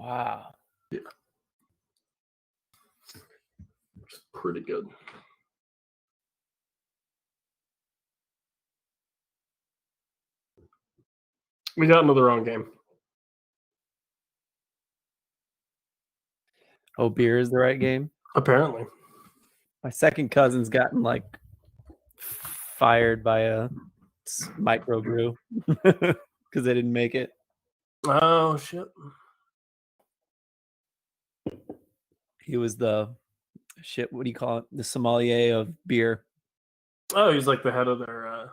Wow. Yeah. It's pretty good. We got into the wrong game. Oh, beer is the right game? Apparently. My second cousin's gotten like fired by a microbrew because they didn't make it. Oh, shit. He was the what do you call it? The sommelier of beer. Oh, he's like the head of their,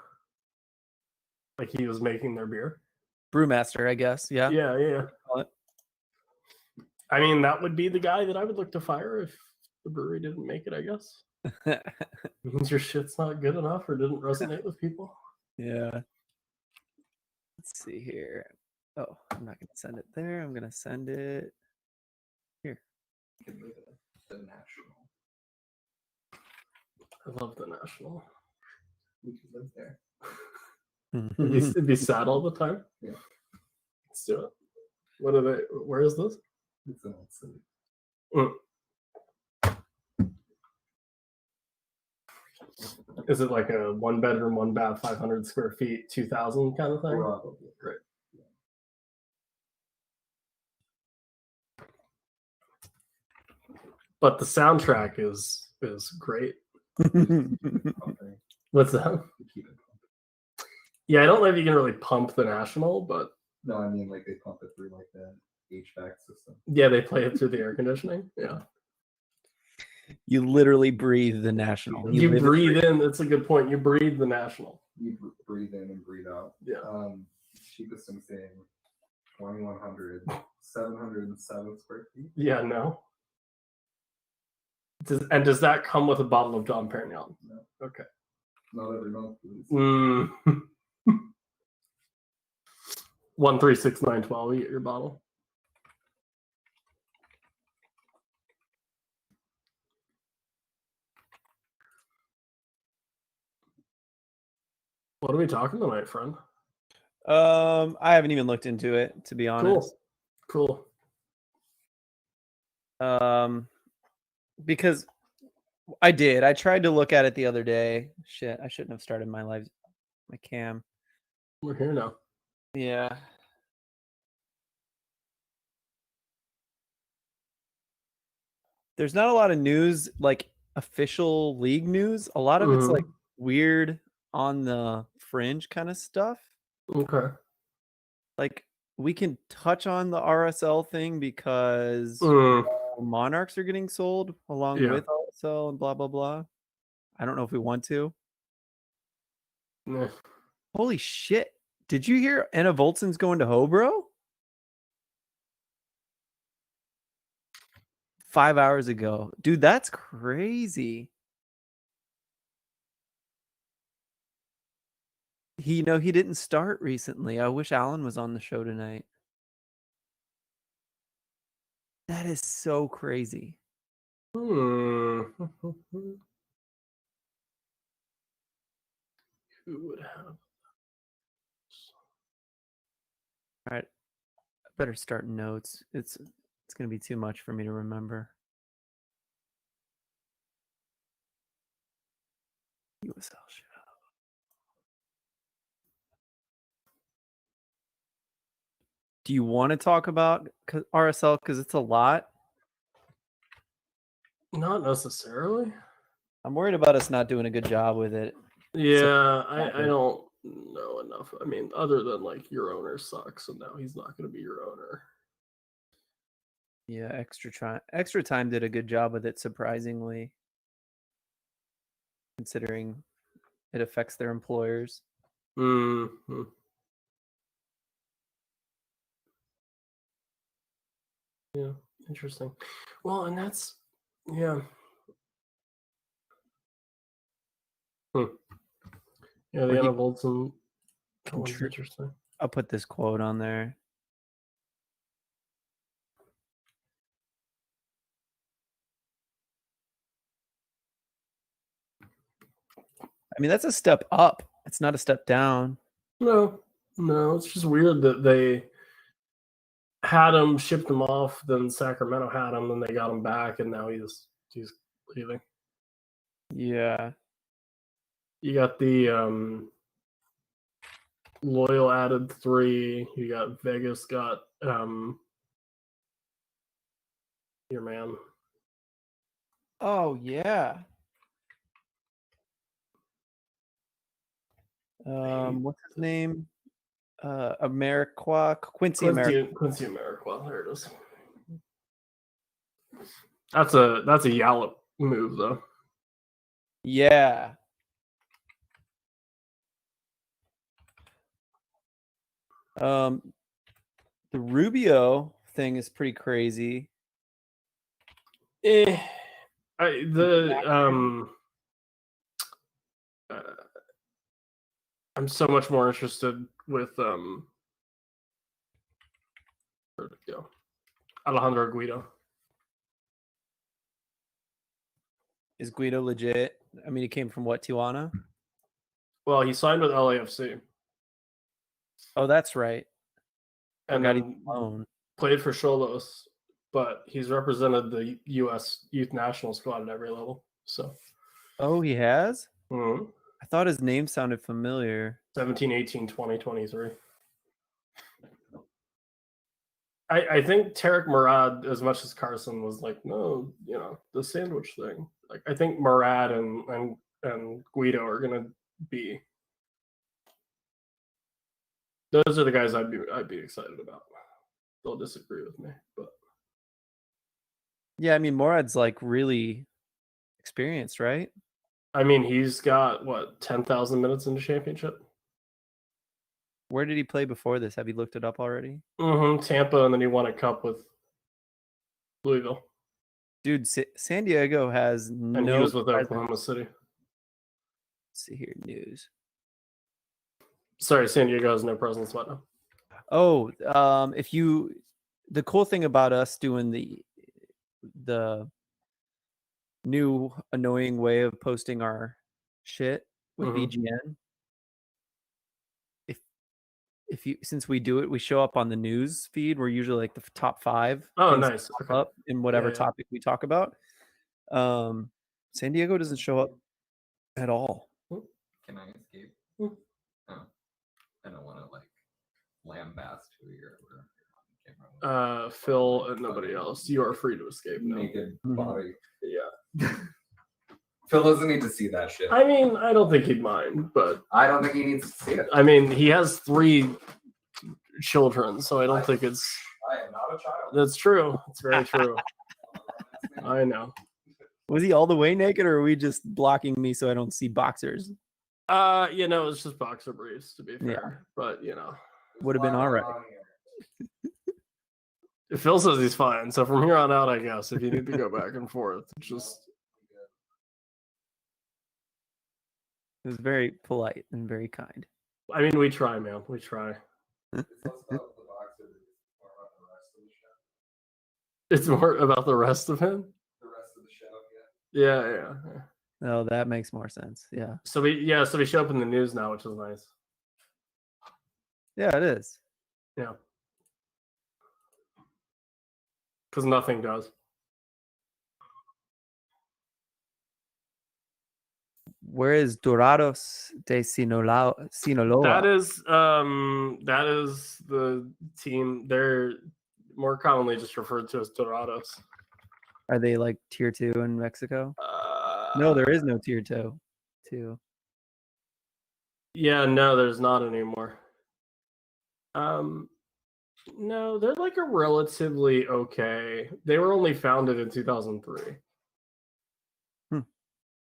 like he was making their beer. Brewmaster, I guess. Yeah. Yeah. I mean, that would be the guy that I would look to fire if the brewery didn't make it, I guess. Means your shit's not good enough or didn't resonate with people. Yeah. Let's see here. Oh, I'm not going to send it there. I'm going to send it here. The National. I love the National. We could live there. It'd be sad all the time. Yeah. Let's do it. What are they? Where is this? It's an old city. Is it like a 1 bedroom, 1 bath, 500 square feet, 2,000 kind of thing? Probably. Great. Yeah. But the soundtrack is great. What's that? Yeah, I don't know if you can really pump the National, but no, I mean like they pump it through like the HVAC system. Yeah, they play it through the air conditioning. Yeah. You literally breathe the National. You breathe in. That's a good point. You breathe the National. You breathe in and breathe out. Yeah. Cheapest I'm saying 2,100, 707 square feet. Yeah, no. Does that come with a bottle of Dom Perignon? No. Okay. Not every month, please. 136,912. You get your bottle. What are we talking tonight, friend? I haven't even looked into it, to be honest. Cool. Because I tried to look at it the other day. Shit, I shouldn't have started my cam. We're here now. Yeah. There's not a lot of news, like official league news. A lot of it's like weird on the fringe kind of stuff. Okay. Like we can touch on the RSL thing because Monarchs are getting sold along with RSL and blah blah blah. I don't know if we want to. Nah. Holy shit. Did you hear Anna Voltson's going to Hobro? 5 hours ago. Dude, that's crazy. He didn't start recently. I wish Alan was on the show tonight. That is so crazy. Who would have? All right. I better start notes. It's going to be too much for me to remember. USL show. Do you want to talk about RSL because it's a lot? Not necessarily. I'm worried about us not doing a good job with it. Yeah, I don't know enough. I mean, other than like your owner sucks, and now he's not going to be your owner. Yeah, Extra Time did a good job with it, surprisingly, considering it affects their employers. Mm-hmm. Yeah, interesting. Well, and that's yeah. Yeah, the Anna Voltson one's interesting. I'll put this quote on there. I mean, that's a step up. It's not a step down. No, it's just weird that they had him, shipped him off. Then Sacramento had him, and they got him back, and now he's leaving. Yeah. You got the Loyal added 3. You got Vegas got your man. Oh yeah. What's his name? Quincy Amarikwa. There it is. That's a Yallop move though. Yeah. The Rubio thing is pretty crazy. I'm so much more interested with where'd it go? Alejandro Guido. Is Guido legit? I mean, he came from what, Tijuana? Well, he signed with LAFC. Oh, that's right. And then played for Xolos, but he's represented the U.S. youth national squad at every level. So. Oh, he has? Mm-hmm. I thought his name sounded familiar. 17, 18, 20, 23. I think Tarek Murad, as much as Carson was like, no, the sandwich thing. Like, I think Murad and Guido are gonna be. Those are the guys I'd be excited about. They'll disagree with me, but. Yeah, I mean, Murad's like really experienced, right? I mean, he's got 10,000 minutes in the championship. Where did he play before this? Have you looked it up already? Mm-hmm. Tampa, and then he won a cup with Louisville. Dude, San Diego has and he was with Oklahoma City. Let's see here, news. Sorry, San Diego has no presence right now. Oh, the cool thing about us doing the new annoying way of posting our shit with BGN. Since we do it, we show up on the news feed. We're usually like the top 5. Oh, nice. Okay. Up in whatever topic we talk about. San Diego doesn't show up at all. Can I escape? Oh, I don't want to lambast who you're. Phil and nobody else. You are free to escape. Naked body. Yeah. Phil doesn't need to see that shit. I mean, I don't think he'd mind, but I don't think he needs to see it. I mean, he has 3 children, so I don't think it's. I am not a child. That's true. It's very true. I know. Was he all the way naked, or are we just blocking me so I don't see boxers? It's just boxer briefs, to be fair. Yeah. But would have been all right. Phil says he's fine, so from here on out, I guess if you need to go back and forth, it's just. It was very polite and very kind. I mean, we try, man. We try. It's more about the rest of him? The rest of the show, yeah. Oh, that makes more sense. Yeah. So we show up in the news now, which is nice. Yeah, it is. Yeah. Because nothing does. Where is Dorados de Sinaloa? That is the team. They're more commonly just referred to as Dorados. Are they like tier 2 in Mexico? No, there is no tier 2. Yeah, no, there's not anymore. No, they're like a relatively okay. They were only founded in 2003.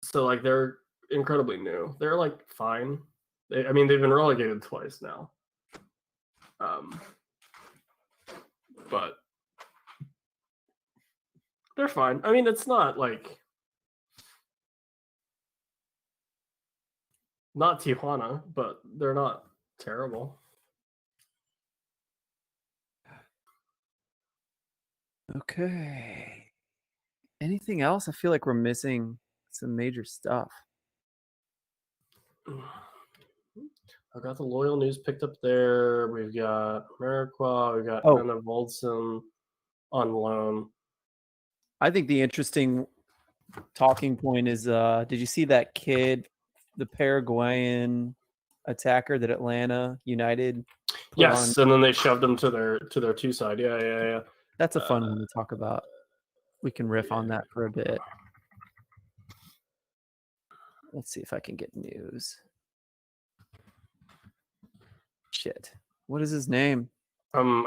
So like they're incredibly new. They're like fine. They've been relegated twice now. But they're fine. I mean, it's not like not Tijuana, but they're not terrible. Okay. Anything else? I feel like we're missing some major stuff. I've got the Loyal News picked up there. We've got Ameriqua. We've got Anna Voldson on loan. I think the interesting talking point is, did you see that kid, the Paraguayan attacker that Atlanta United put on? And then they shoved him to their 2 side. Yeah. That's a fun one to talk about. We can riff on that for a bit. Let's see if I can get news. Shit. What is his name? I'm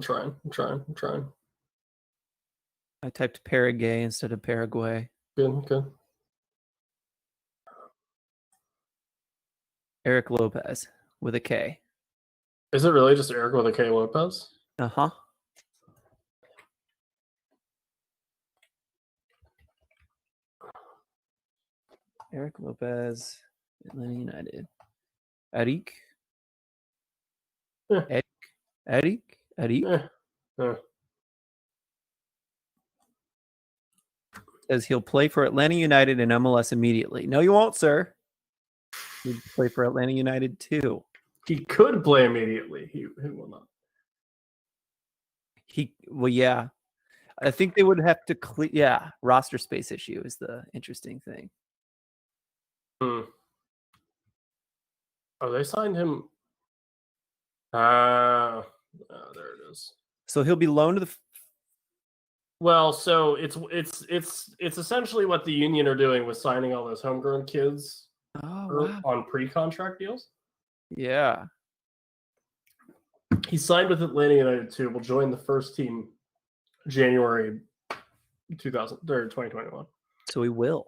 trying. I typed Paraguay instead of Paraguay. Good. Eric Lopez with a K. Is it really just Eric with a K Lopez? Uh-huh. Eric Lopez, Atlanta United. Eric? Yeah. Eric? Yeah. Says he'll play for Atlanta United and MLS immediately. No, you won't, sir. He'd play for Atlanta United too. He could play immediately. He will not. Yeah. I think they would have to clear. Yeah, roster space issue is the interesting thing. Oh, they signed him. There it is. So he'll be loaned to the. Well, so it's essentially what the Union are doing with signing all those homegrown kids on pre-contract deals. Yeah. He signed with Atlanta United too. Will join the first team January 2021. So he will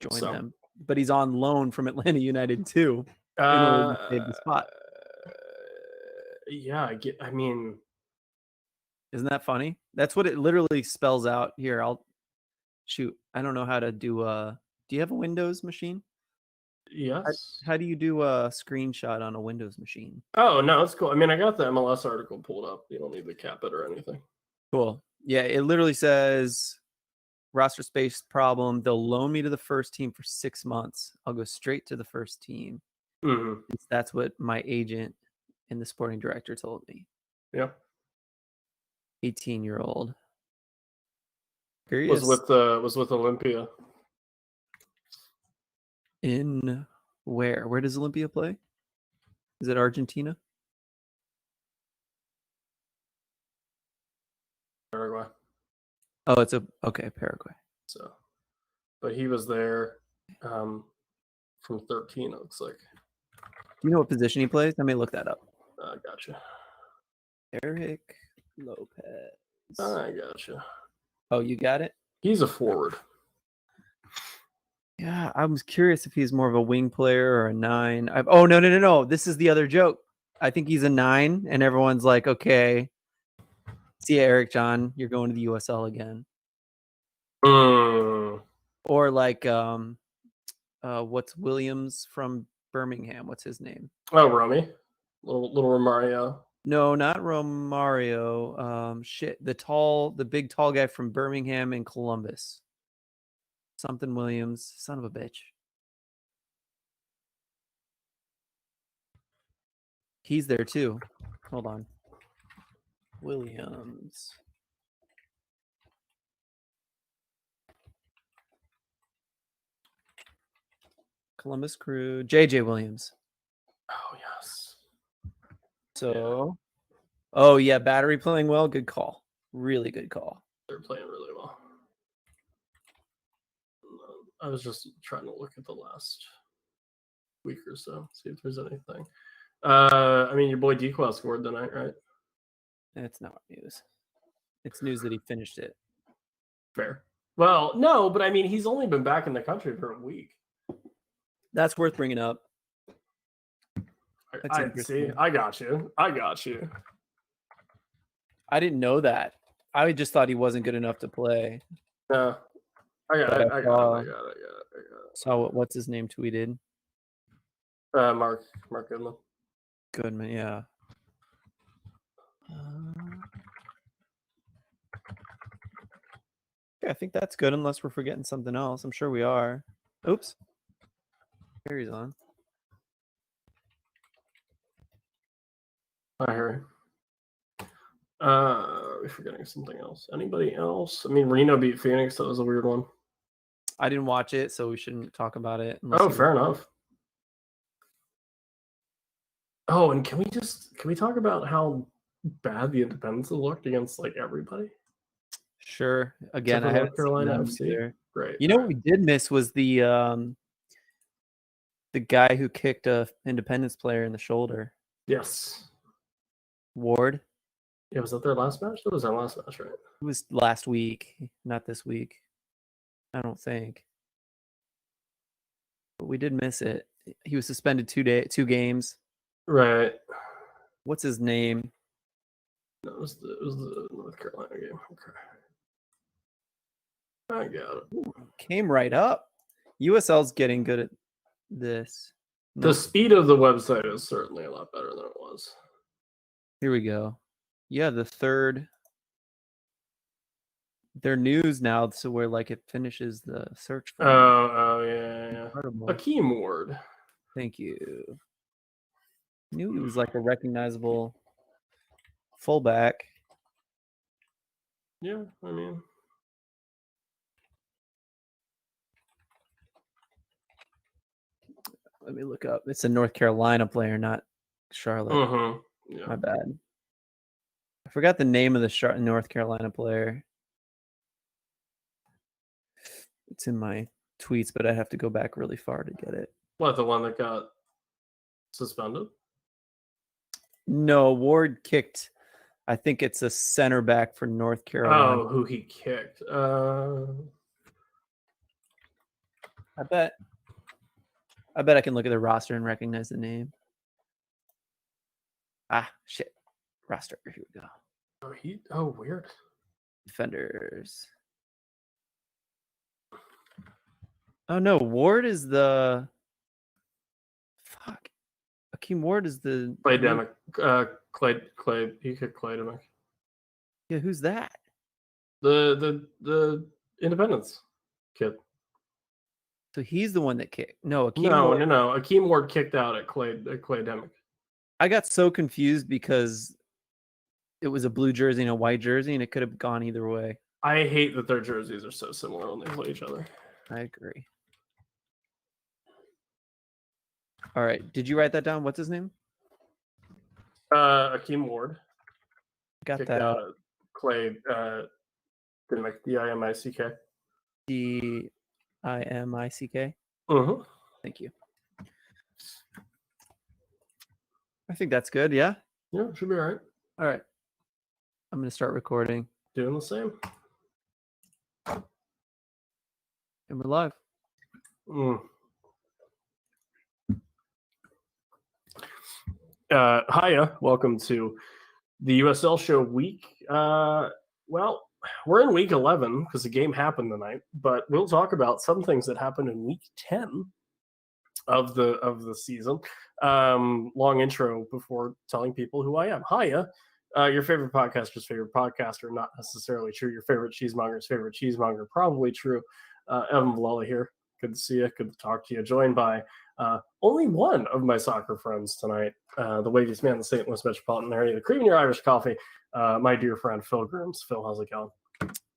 join them, but he's on loan from Atlanta United too in order to save the spot. Yeah, I mean, isn't that funny? That's what it literally spells out here. I don't know how to do do you have a Windows machine? Yes. How do you do a screenshot on a Windows machine? Oh, no, it's cool. I mean, I got the MLS article pulled up. You don't need to cap it or anything. Cool. Yeah, it literally says roster space problem. They'll loan me to the first team for 6 months. I'll go straight to the first team. Mm-hmm. That's what my agent and the sporting director told me. Yeah. 18-year-old. Was with Olympia. In where? Where does Olympia play? Is it Argentina? Paraguay. Oh, it's Paraguay. So, but he was there from 13. It looks like. Do you know what position he plays? Let me look that up. Gotcha. Eric Lopez. I gotcha. Oh, you got it? He's a forward. Yeah, I was curious if he's more of a wing player or a 9. Oh, no. This is the other joke. I think he's a 9, and everyone's like, okay, see you, Eric John. You're going to the USL again. Or like, what's Williams from Birmingham? What's his name? Oh, Romy. Little Romario. No, not Romario. The big tall guy from Birmingham and Columbus. Something Williams, son of a bitch. He's there too. Hold on. Williams. Columbus Crew. JJ Williams. Oh, yes. So, oh, yeah, Battery playing well. Good call. Really good call. They're playing really well. I was just trying to look at the last week or so, see if there's anything. I mean, your boy Dequel scored tonight, right? That's not news. It's news that he finished it. Fair. Well, no, but I mean, he's only been back in the country for a week. That's worth bringing up. I see. I got you. I didn't know that. I just thought he wasn't good enough to play. No. I got it. Saw what's his name tweeted. Mark Goodman. Goodman, yeah. Okay, I think that's good unless we're forgetting something else. I'm sure we are. Oops. Carries on. I hear you. We're forgetting something else. Anybody else? I mean, Reno beat Phoenix. That was a weird one. I didn't watch it, so we shouldn't talk about it. Oh, fair enough. Oh, and can we talk about how bad the Independents have looked against like everybody? Sure. Again, Except for I haven't North Carolina seen them FC. either. Great. You know what we did miss was the guy who kicked a Independence player in the shoulder. Yes. Ward. Yeah, was that their last match? That was our last match, right? It was last week, not this week. I don't think. But we did miss it. He was suspended 2 games. Right. What's his name? No, it was the North Carolina game. Okay. I got it. Ooh, came right up. USL's getting good at this. The Nope. speed of the website is certainly a lot better than it was. Here we go. Yeah, the third. Their news now, so where like it finishes the search. Yeah. Incredible. Akeem Ward. Thank you. Knew he was like a recognizable fullback. Yeah, I mean. Let me look up. It's a North Carolina player, not Charlotte. Mm-hmm. Yeah. My bad. I forgot the name of the North Carolina player. It's in my tweets, but I have to go back really far to get it. What, the one that got suspended? No, Ward kicked. I think it's a center back for North Carolina. Oh, who he kicked. I bet I can look at the roster and recognize the name. Ah, shit. Roster. Here we go. Weird. Defenders. Oh no, Ward is the fuck. Akeem Ward is the Clay Demick. Clay. He kicked Clay Demick. Yeah, who's that? The Independence kid. So he's the one that kicked. No, Akeem No. Ward. Akeem Ward kicked out at Clay Demick. I got so confused because it was a blue jersey and a white jersey, and it could have gone either way. I hate that their jerseys are so similar when they play each other. I agree. All right. Did you write that down? What's his name? Akeem Ward. Got kicked that. out at Clay Dimick. Dimick. Dimick. Mm-hmm. Thank you. I think that's good. Yeah. Yeah, should be all right. All right. I'm going to start recording. Doing the same. And we're live. Hiya. Welcome to the USL show week. Well, we're in week 11 because the game happened tonight, but we'll talk about some things that happened in week 10 of the season. Long intro before telling people who I am. Hiya. Your favorite podcaster's favorite podcaster, not necessarily true. Your favorite cheesemonger's favorite cheesemonger, probably true. Evan Villella here. Good to see you. Good to talk to you. Joined by only one of my soccer friends tonight, the waviest man in the St. Louis metropolitan area, the cream in your Irish coffee, my dear friend Phil Grooms. Phil, how's it going?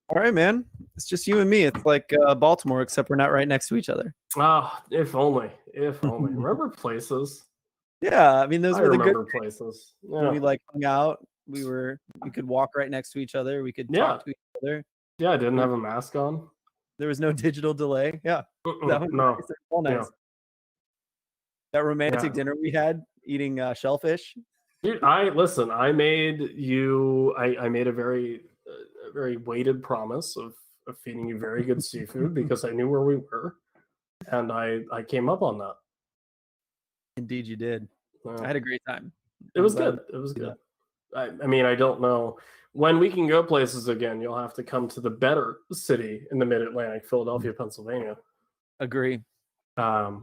All right, man. It's just you and me. It's like Baltimore, except we're not right next to each other. Ah, if only. Remember places? Yeah, I mean, those were the good places. when Yeah. we like hung out. We could walk right next to each other. We could talk to each other. Yeah, I didn't have a mask on. There was no digital delay. Yeah, that was No. nice. All nice. Yeah. That romantic dinner we had eating shellfish. Dude, I made you. I made a very weighted promise of feeding you very good seafood because I knew where we were, and I came up on that. Indeed, you did. I had a great time. It was good. It was good. I mean, I don't know when we can go places again. You'll have to come to the better city in the Mid-Atlantic, Philadelphia, Pennsylvania. Agree. But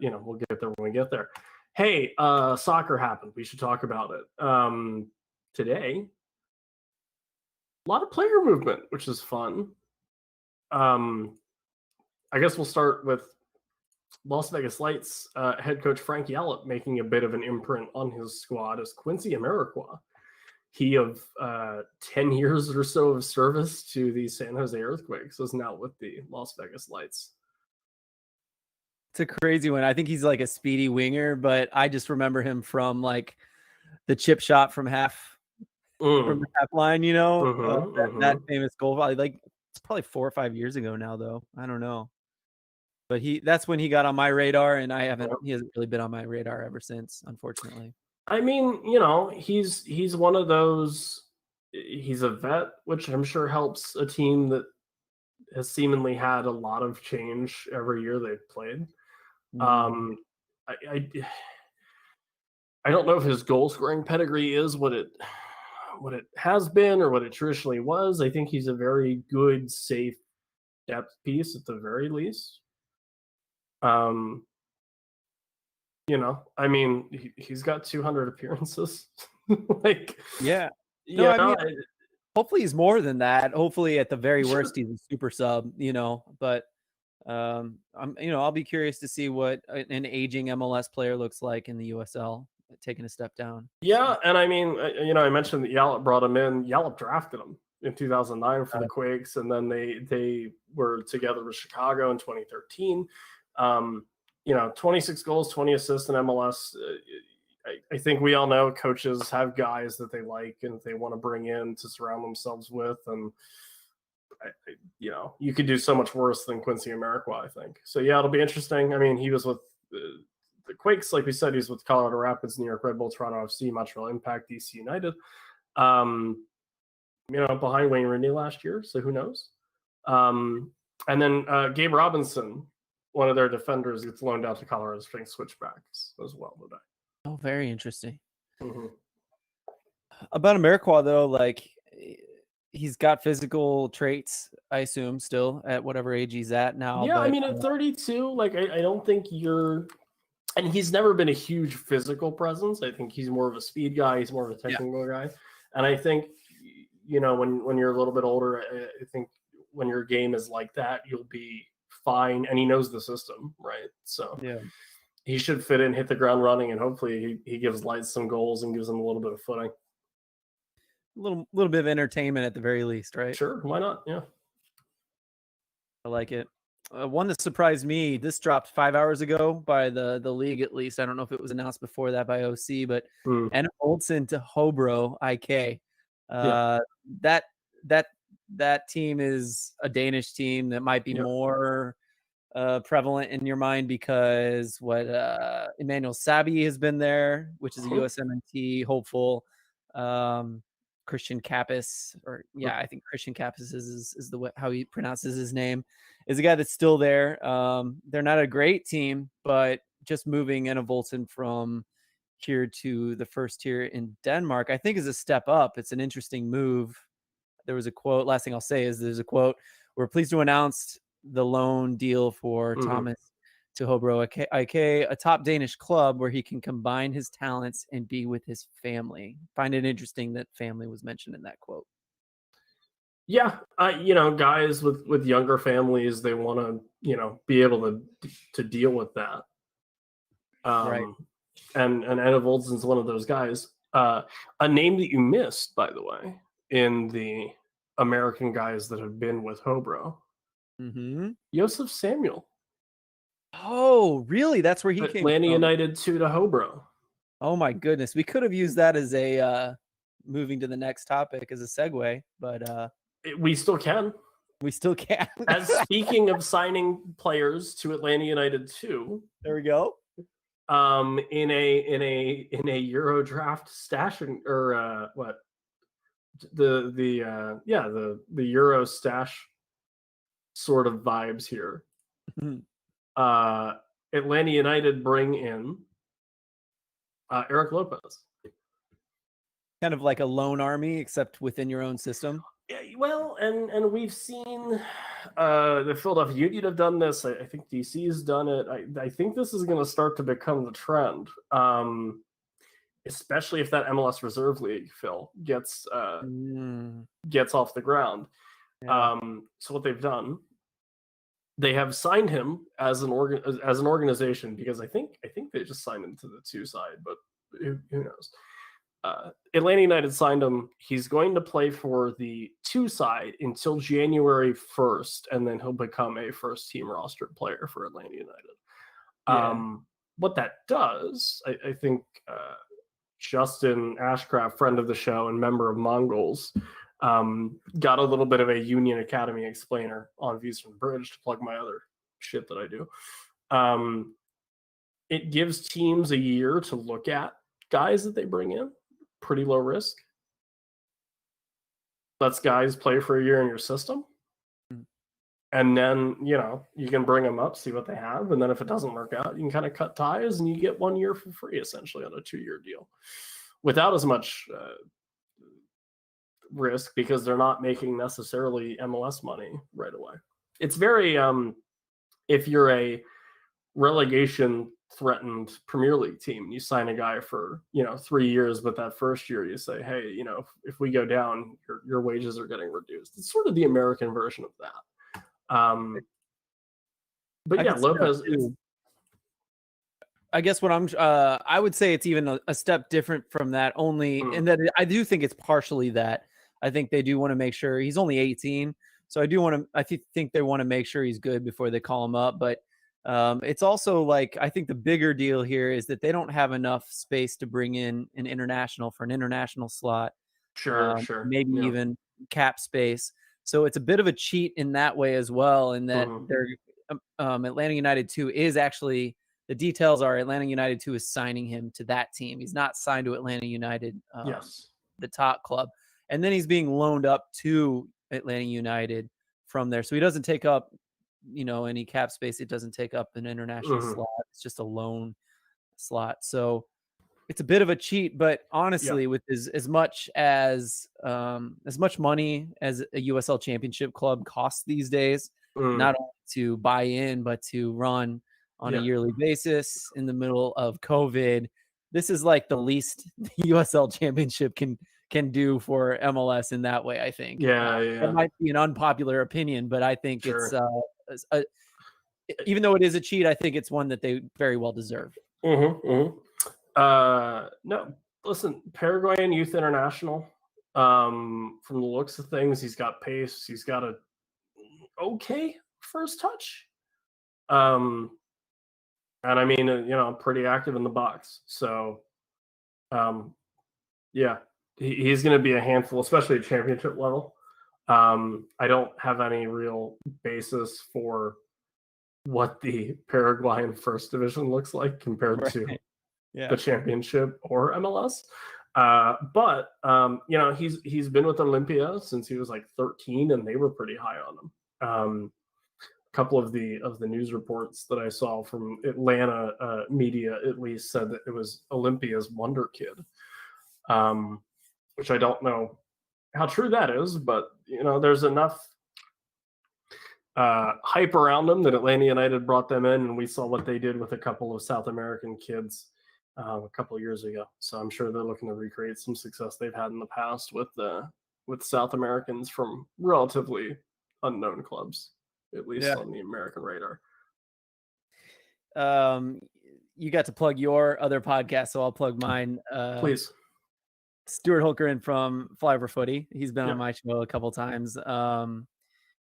we'll get there when we get there. Hey, soccer happened. We should talk about it. Today, a lot of player movement, which is fun. I guess we'll start with Las Vegas Lights head coach Frank Yallop making a bit of an imprint on his squad as Quincy Amarikwa. He of 10 years or so of service to the San Jose Earthquakes is now with the Las Vegas Lights. It's a crazy one. I think he's like a speedy winger, but I just remember him from like the chip shot from from the half line, that famous goal. Like it's probably 4 or 5 years ago now, though. I don't know. But that's when he got on my radar, and he hasn't really been on my radar ever since, unfortunately. I mean, he's one of those. He's a vet, which I'm sure helps a team that has seemingly had a lot of change every year they've played. I don't know if his goal scoring pedigree is what it has been or what it traditionally was. I think he's a very good, safe depth piece at the very least. I mean, he's got 200 appearances. Hopefully he's more than that. Hopefully, at the very worst, he's a super sub. But I'll be curious to see what an aging MLS player looks like in the USL, taking a step down. Yeah, and I mean, I mentioned that Yallop brought him in. Yallop drafted him in 2009 for the Quakes, and then they were together with Chicago in 2013. 26 goals, 20 assists in MLS. I think we all know coaches have guys that they like and they want to bring in to surround themselves with. And, you could do so much worse than Quincy Amarikwa, I think. So, yeah, it'll be interesting. I mean, he was with the Quakes, like we said, he was with Colorado Rapids, New York Red Bull, Toronto FC, Montreal Impact, DC United. Behind Wayne Rooney last year, so who knows? And then Gabe Robinson, one of their defenders, gets loaned out to Colorado Springs Switchbacks as well today. Oh, very interesting. Mm-hmm. About Amarikwa, though, like he's got physical traits, I assume, still at whatever age he's at now. Yeah, I mean, at 32, like I don't think and he's never been a huge physical presence. I think he's more of a speed guy. He's more of a technical guy. And I think, when you're a little bit older, I think when your game is like that, you'll be fine. And he knows the system, right? So yeah, he should fit in, hit the ground running, and hopefully he gives Lights some goals and gives them a little bit of footing. A little bit of entertainment at the very least, right? Sure, why not? Yeah, I like it. One that surprised me. This dropped 5 hours ago by the league, at least. I don't know if it was announced before that by OC, but Anna Olsen to Hobro IK. That team is a Danish team that might be more prevalent in your mind because Emmanuel Sabi has been there, which is a USMNT hopeful. Christian Kappas, I think Christian Kappas is the way how he pronounces his name, is a guy that's still there. They're not a great team, but just moving Anna Volsen from here to the first tier in Denmark, I think is a step up. It's an interesting move. There was a quote. Last thing I'll say is there's a quote. We're pleased to announce the loan deal for Thomas to Hobro IK, a top Danish club where he can combine his talents and be with his family. Find it interesting that family was mentioned in that quote. Yeah, guys with younger families, they want to, be able to deal with that. Right. And Anna Volsen's one of those guys. A name that you missed, by the way, in the American guys that have been with Hobro. Josef Samuel. Oh, really? That's where he came from. Atlanta United to Hobro. Oh my goodness. We could have used that as a moving to the next topic as a segue, but we still can. We still can. As speaking of signing players to Atlanta United too. There we go. In a Euro draft stashing or what? The Euro stash sort of vibes here. Atlanta United bring in Eric Lopez. Kind of like a lone army, except within your own system. Yeah, well, and we've seen the Philadelphia Union have done this. I think DC has done it. I think this is going to start to become the trend, especially if that MLS Reserve League, Phil, gets off the ground. Yeah. So what they've done they have signed him as an organization, because I think they just signed him to the 2 side, but who knows? Atlanta United signed him. He's going to play for the 2 side until January 1st, and then he'll become a first team rostered player for Atlanta United. Yeah. What that does, I think Justin Ashcraft, friend of the show and member of Mongols, got a little bit of a Union Academy explainer on Views from the Bridge to plug my other shit that I do. It gives teams a year to look at guys that they bring in, pretty low risk. Lets guys play for a year in your system. And then, you can bring them up, see what they have. And then if it doesn't work out, you can kind of cut ties and you get 1 year for free, essentially, on a 2-year deal without as much risk, because they're not making necessarily MLS money right away. It's very, if you're a relegation threatened Premier League team and you sign a guy for, 3 years, but that first year you say, hey, if we go down, your wages are getting reduced. It's sort of the American version of that. But yeah, Lopez is. I guess what I would say it's even a step different from that, only in that I do think it's partially that. I think they do want to make sure he's only 18. So I think they want to make sure he's good before they call him up. But it's also like, I think the bigger deal here is that they don't have enough space to bring in an international for an international slot. Sure. Maybe even cap space. So it's a bit of a cheat in that way as well, in that they're Atlanta United 2 is actually, the details are Atlanta United 2 is signing him to that team. He's not signed to Atlanta United, the top club. And then he's being loaned up to Atlanta United from there. So he doesn't take up, any cap space. It doesn't take up an international slot. It's just a loan slot. So it's a bit of a cheat, but honestly, with as much money as a USL Championship club costs these days, not only to buy in, but to run on a yearly basis in the middle of COVID, this is like the least the USL Championship can do for MLS in that way, I think. That might be an unpopular opinion, but I think it's even though it is a cheat, I think it's one that they very well deserve. No, listen, Paraguayan Youth International, from the looks of things, he's got pace, he's got a okay first touch. And I mean, pretty active in the box. So, he's going to be a handful, especially at championship level. I don't have any real basis for what the Paraguayan first division looks like compared to the championship or MLS. But he's been with Olympia since he was like 13, and they were pretty high on him. A couple of the news reports that I saw from Atlanta media, at least, said that it was Olympia's wonder kid, which I don't know how true that is, but there's enough hype around them that Atlanta United brought them in, and we saw what they did with a couple of South American kids a couple of years ago. So I'm sure they're looking to recreate some success they've had in the past with South Americans from relatively unknown clubs, at least on the American radar. You got to plug your other podcast, so I'll plug mine. Please. Stuart Holkerin from Flyover Footy. He's been on my show a couple times.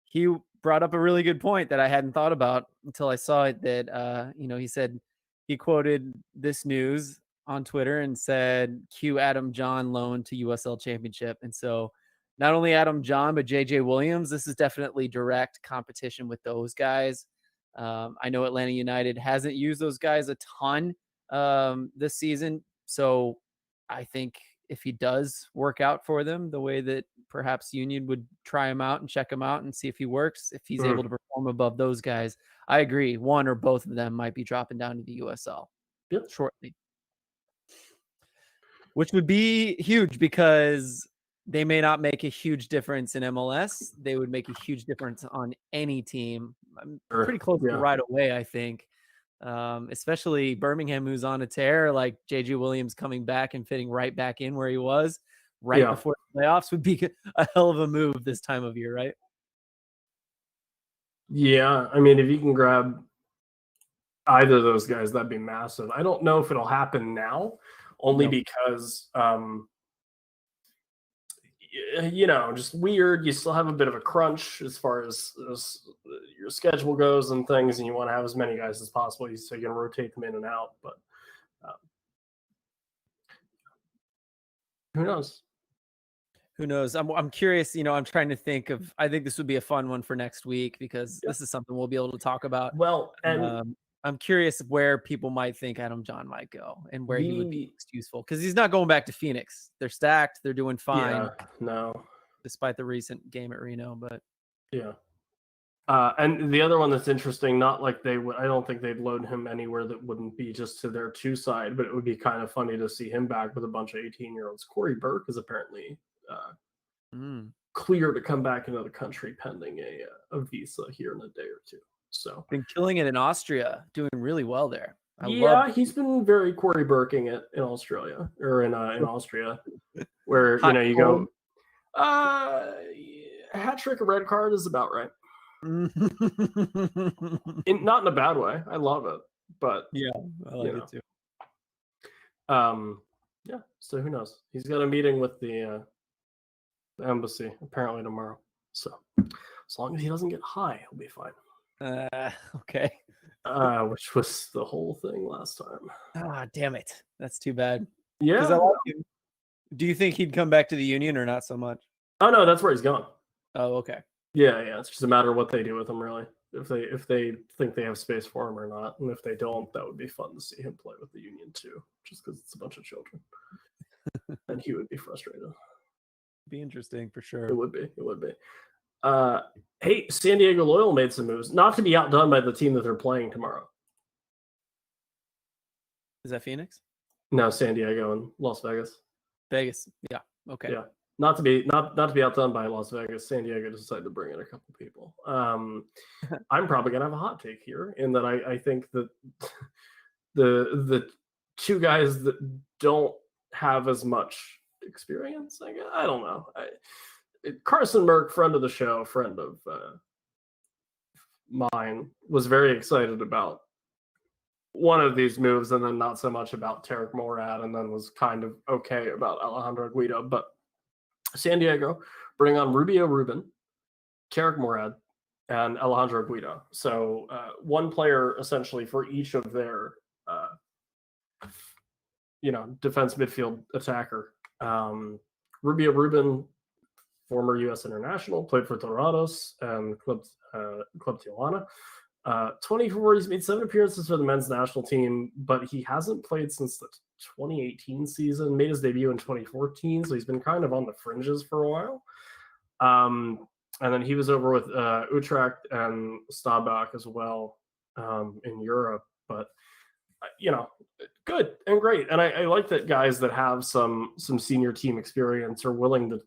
He brought up a really good point that I hadn't thought about until I saw it, that, he said, he quoted this news on Twitter and said, cue Adam John loan to USL Championship. And so not only Adam John, but JJ Williams, this is definitely direct competition with those guys. I know Atlanta United hasn't used those guys a ton this season. So I think if he does work out for them the way that perhaps Union would try him out and check him out and see if he works, if he's able to perform above those guys, I agree. One or both of them might be dropping down to the USL shortly, which would be huge because they may not make a huge difference in MLS. They would make a huge difference on any team. I'm pretty close to right away, I think. Especially Birmingham, who's on a tear, like JJ Williams coming back and fitting right back in where he was before the playoffs would be a hell of a move this time of year, right? Yeah, I mean, if you can grab either of those guys, that'd be massive. I don't know if it'll happen now, only Nope. because just weird. You still have a bit of a crunch as far as your schedule goes and things, and you want to have as many guys as possible so you can rotate them in and out. But who knows? Who knows? I'm curious. I'm trying to think of. I think this would be a fun one for next week because this is something we'll be able to talk about. Well, and I'm curious where people might think Adam John might go and where he would be the most useful because he's not going back to Phoenix. They're stacked. They're doing fine yeah, no, despite the recent game at Reno. But yeah. And the other one that's interesting, not like they would, I don't think they'd load him anywhere that wouldn't be just to their two side, but it would be kind of funny to see him back with a bunch of 18-year-olds. Corey Burke is apparently clear to come back into the country pending a visa here in a day or two. So been killing it in Austria, doing really well there. He's been very Corey Burking it in Australia or in Austria, where you go, a hat trick, a red card is about right. Not in a bad way. I love it, but yeah, I like it too. Yeah. So who knows? He's got a meeting with the embassy apparently tomorrow. So as long as he doesn't get high, he'll be fine. Okay. Which was the whole thing last time. Ah, damn it. That's too bad. Yeah. I like him. Do you think he'd come back to the Union or not so much? Oh no, that's where he's going. Oh, okay. Yeah. It's just a matter of what they do with him, really. If they think they have space for him or not, and if they don't, that would be fun to see him play with the Union too, just because it's a bunch of children, and he would be frustrated. Be interesting for sure. It would be. Hey, San Diego Loyal made some moves, not to be outdone by the team that they're playing tomorrow. Is that Phoenix? No, San Diego and Las Vegas. Vegas. Yeah. Okay. Yeah. Not to be outdone by Las Vegas. San Diego decided to bring in a couple people. I'm probably gonna have a hot take here in that I think that the two guys that don't have as much experience, I don't know. Carson Merck, friend of the show, friend of mine, was very excited about one of these moves and then not so much about Tarek Morad, and then was kind of okay about Alejandro Guido. But San Diego bring on Rubio Rubin, Tarek Morad, and Alejandro Guido. So one player essentially for each of their defense, midfield, attacker. Rubio Rubin, former U.S. international, played for Dorados and Club Tijuana. 24, he's made 7 appearances for the men's national team, but he hasn't played since the 2018 season, made his debut in 2014, so he's been kind of on the fringes for a while. And then he was over with Utrecht and Stabak as well in Europe, but good and great. And I like that guys that have some senior team experience are willing to,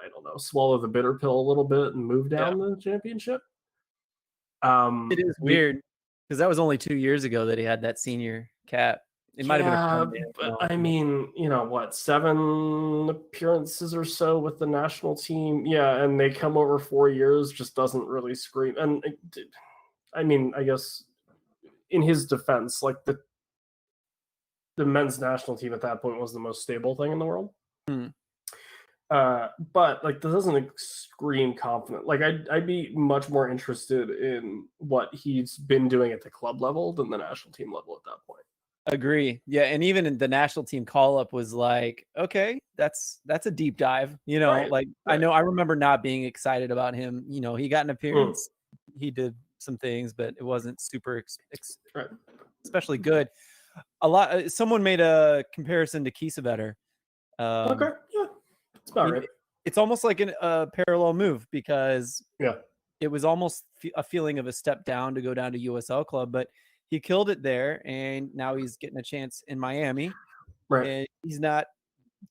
I don't know, swallow the bitter pill a little bit and move down the championship. It is weird because that was only 2 years ago that he had that senior cap. It might have been but I mean, 7 appearances or so with the national team. Yeah, and they come over 4 years just doesn't really scream. And I mean, I guess in his defense, like the men's national team at that point was the most stable thing in the world. But like that doesn't scream confident. Like I'd be much more interested in what he's been doing at the club level than the national team level at that point. Agree. Yeah, and even in the national team call up was like, okay, that's a deep dive. Right. I remember not being excited about him. He got an appearance. He did some things, but it wasn't super especially good. Someone made a comparison to Kiesewetter. Okay, yeah. It's about right. It's almost like a parallel move because it was almost a feeling of a step down to go down to USL club, but he killed it there, and now he's getting a chance in Miami. Right. And he's not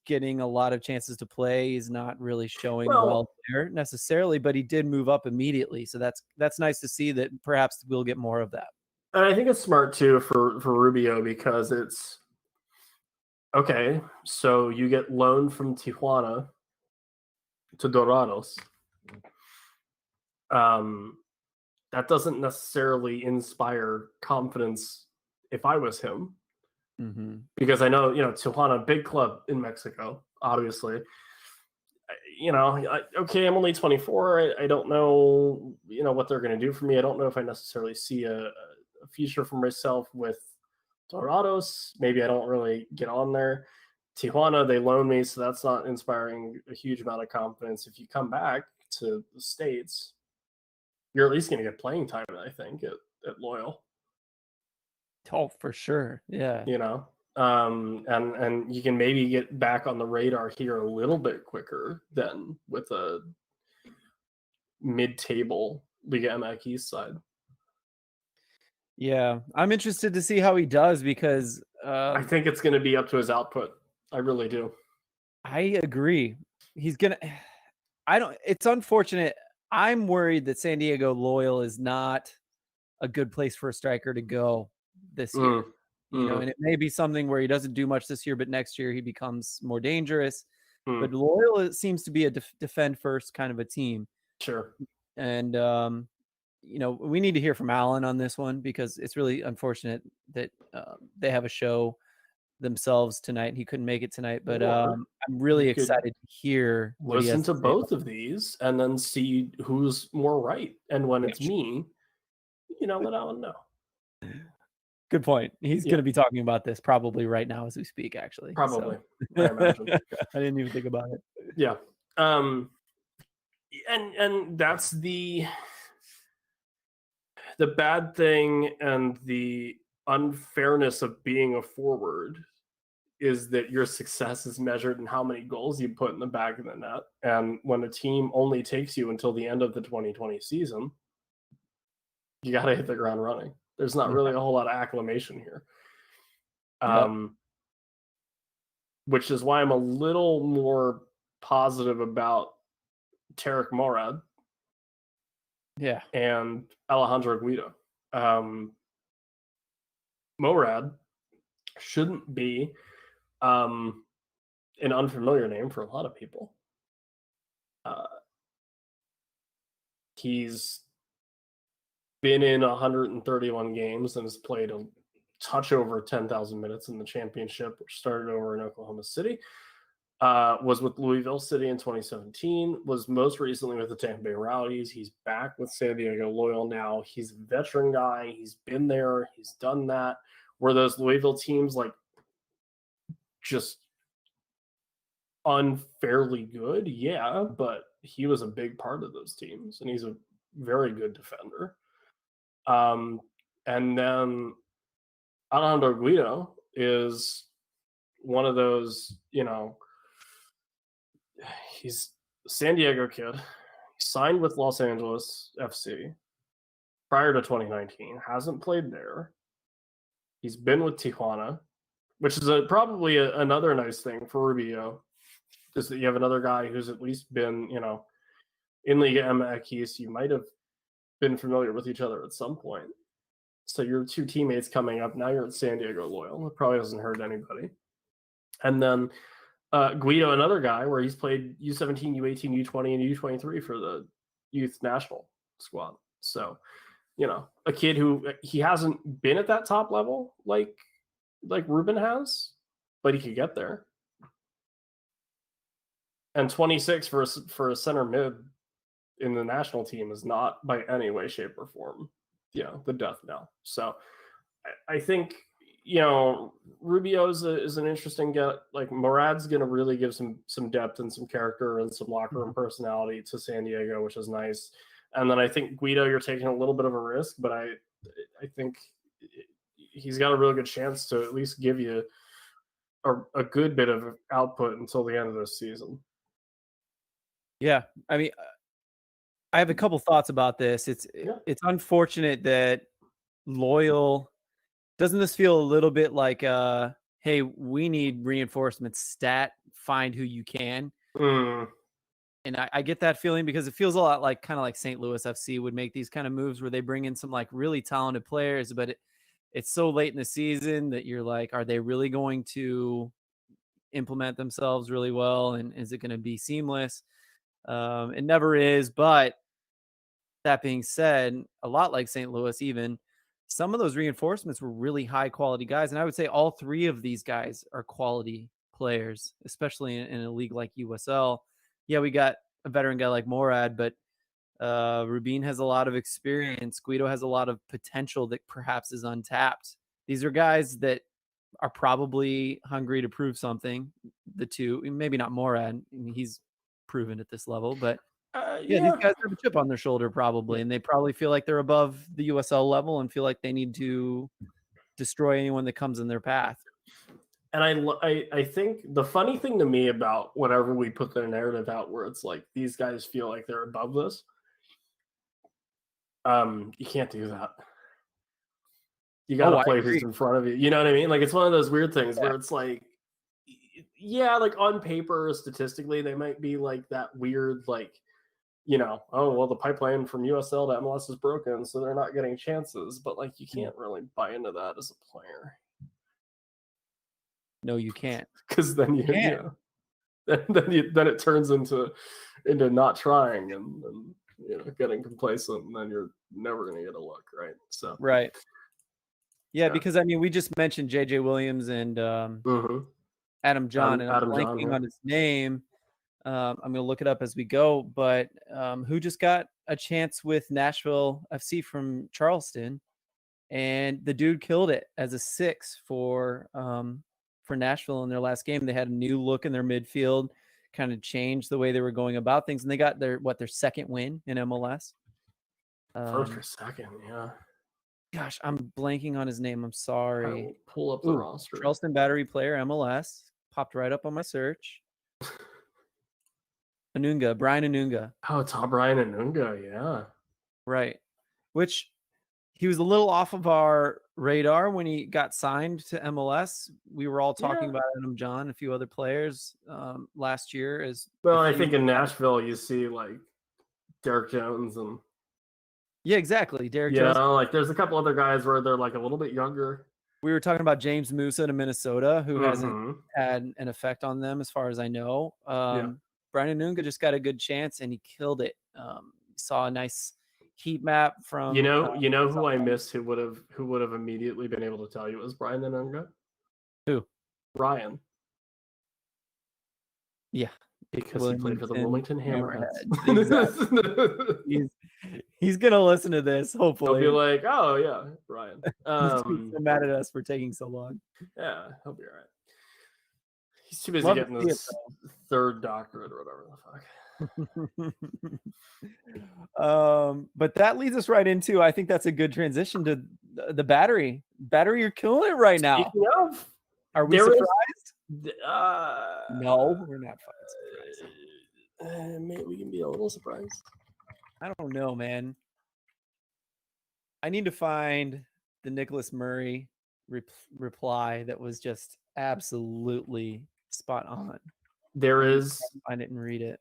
getting a lot of chances to play. He's not really showing well there necessarily, but he did move up immediately. So that's nice to see that perhaps we'll get more of that. And I think it's smart too for Rubio because it's okay. So you get loaned from Tijuana to Dorados. that doesn't necessarily inspire confidence if I was him. Mm-hmm. Because I know, Tijuana, big club in Mexico, obviously. Okay, I'm only 24. I don't know, what they're going to do for me. I don't know if I necessarily see a future for myself with Dorados. Maybe I don't really get on there. Tijuana, they loan me, so that's not inspiring a huge amount of confidence. If you come back to the States, you're at least going to get playing time, I think, at Loyal. Oh, for sure. Yeah. And you can maybe get back on the radar here a little bit quicker than with a mid-table Liga MX side. Yeah, I'm interested to see how he does because I think it's going to be up to his output. I really do. I agree. He's gonna. It's unfortunate. I'm worried that San Diego Loyal is not a good place for a striker to go this year. And it may be something where he doesn't do much this year, but next year he becomes more dangerous. But Loyal, it seems to be a defend first kind of a team. Sure. And we need to hear from Alan on this one because it's really unfortunate that they have a show themselves tonight. He couldn't make it tonight, but I'm really excited to hear what he has to both of these and then see who's more right. And when it's me, let Alan know. Good point. He's going to be talking about this probably right now as we speak, actually. Probably. So. I imagine. I didn't even think about it. Yeah. And that's the bad thing and the unfairness of being a forward is that your success is measured in how many goals you put in the back of the net. And when a team only takes you until the end of the 2020 season, you got to hit the ground running. There's not really a whole lot of acclimation here. Which is why I'm a little more positive about Tarek Morad. Yeah. And Alejandro Guido. Morad shouldn't be an unfamiliar name for a lot of people. He's been in 131 games and has played a touch over 10,000 minutes in the championship, which started over in Oklahoma City. Was with Louisville City in 2017, was most recently with the Tampa Bay Rowdies. He's back with San Diego Loyal now. He's a veteran guy. He's been there. He's done that. Were those Louisville teams just unfairly good? Yeah, but he was a big part of those teams, and he's a very good defender. And then Alejandro Guido is one of those, he's a San Diego kid. He signed with Los Angeles FC prior to 2019. Hasn't played there. He's been with Tijuana, which is probably another nice thing for Rubio, is that you have another guy who's at least been, in Liga MX. You might have been familiar with each other at some point. So your two teammates coming up. Now you're at San Diego Loyal. It probably doesn't hurt anybody. And then Guido, another guy where he's played U17, U18, U20, and U23 for the youth national squad. So, a kid who he hasn't been at that top level like Ruben has, but he could get there. And 26 for a center mid in the national team is not by any way, shape, or form, the death knell. So I think, Rubio is an interesting get. Like Morad's going to really give some depth and some character and some locker room personality to San Diego, which is nice. And then I think Guido, you're taking a little bit of a risk, but I think he's got a really good chance to at least give you a good bit of output until the end of this season. Yeah, I mean, I have a couple thoughts about this. It's unfortunate that Loyal doesn't this feel a little bit like hey, we need reinforcements, stat, find who you can. And I get that feeling because it feels a lot like kind of like St. Louis FC would make these kind of moves where they bring in some really talented players, but it's so late in the season that you're like, are they really going to implement themselves really well? And is it going to be seamless? It never is, but that being said, a lot like St. Louis, even some of those reinforcements were really high quality guys. And I would say all three of these guys are quality players, especially in a league like USL. Yeah, we got a veteran guy like Morad, but Rubin has a lot of experience. Guido has a lot of potential that perhaps is untapped. These are guys that are probably hungry to prove something. The two, maybe not Morad. I mean, he's proven at this level, but yeah, these guys have a chip on their shoulder probably, and they probably feel like they're above the USL level and feel like they need to destroy anyone that comes in their path. And I think the funny thing to me about whenever we put the narrative out where it's like these guys feel like they're above this, you can't do that. You got to play who's in front of you. You know what I mean? Like, it's one of those weird things where it's like, yeah, like on paper, statistically, they might be like that weird, like, you know, oh, well, the pipeline from USL to MLS is broken, so they're not getting chances. But, like, you can't really buy into that as a player. No, you can't. Because then then it turns into not trying and you know, getting complacent, and then you're never going to get a look, right? So right. Yeah, because I mean, we just mentioned JJ Williams and Adam John, and I'm blanking on his name. I'm going to look it up as we go, but who just got a chance with Nashville FC from Charleston, and the dude killed it as a 6 for Nashville in their last game. They had a new look in their midfield, kind of changed the way they were going about things, and they got their second win in MLS. First or second, yeah. Gosh, I'm blanking on his name. I'm sorry. Pull up the roster. Charleston Battery player, MLS. Popped right up on my search. Brian Anunga. Oh, it's Brian Anunga, yeah. Right. Which he was a little off of our radar when he got signed to MLS. We were all talking about Adam John, a few other players last year. Well, I think in Nashville you see like Derek Jones and yeah, exactly. Derek Jones. Yeah, like there's a couple other guys where they're like a little bit younger. We were talking about James Musa to Minnesota, who hasn't had an effect on them as far as I know. Brian Anunga just got a good chance and he killed it. Saw a nice heat map from you know who I missed who would have immediately been able to tell you it was Brian Anunga? Who? Ryan. Yeah. Because he played for the Wilmington Hammerheads. Exactly. He's gonna listen to this, hopefully. He'll be like, oh yeah, Brian. He's so mad at us for taking so long. Yeah, he'll be all right. He's too busy getting his third doctorate or whatever the fuck. But that leads us right into, I think that's a good transition to the Battery. Battery, you're killing it right now. Are we surprised? No, we're not surprised. Maybe we can be a little surprised. I don't know, man. I need to find the Nicholas Murray reply that was just absolutely spot on. There is. I didn't read it.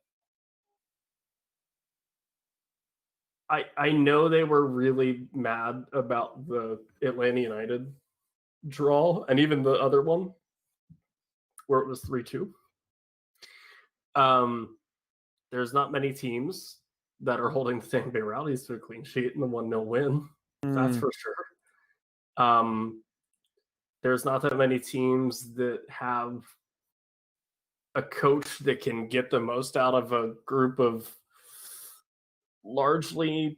I know they were really mad about the Atlanta United draw and even the other one where it was 3-2. There's not many teams that are holding the Tampa Bay Rowdies to a clean sheet and the 1-0 win. That's for sure. There's not that many teams that have a coach that can get the most out of a group of largely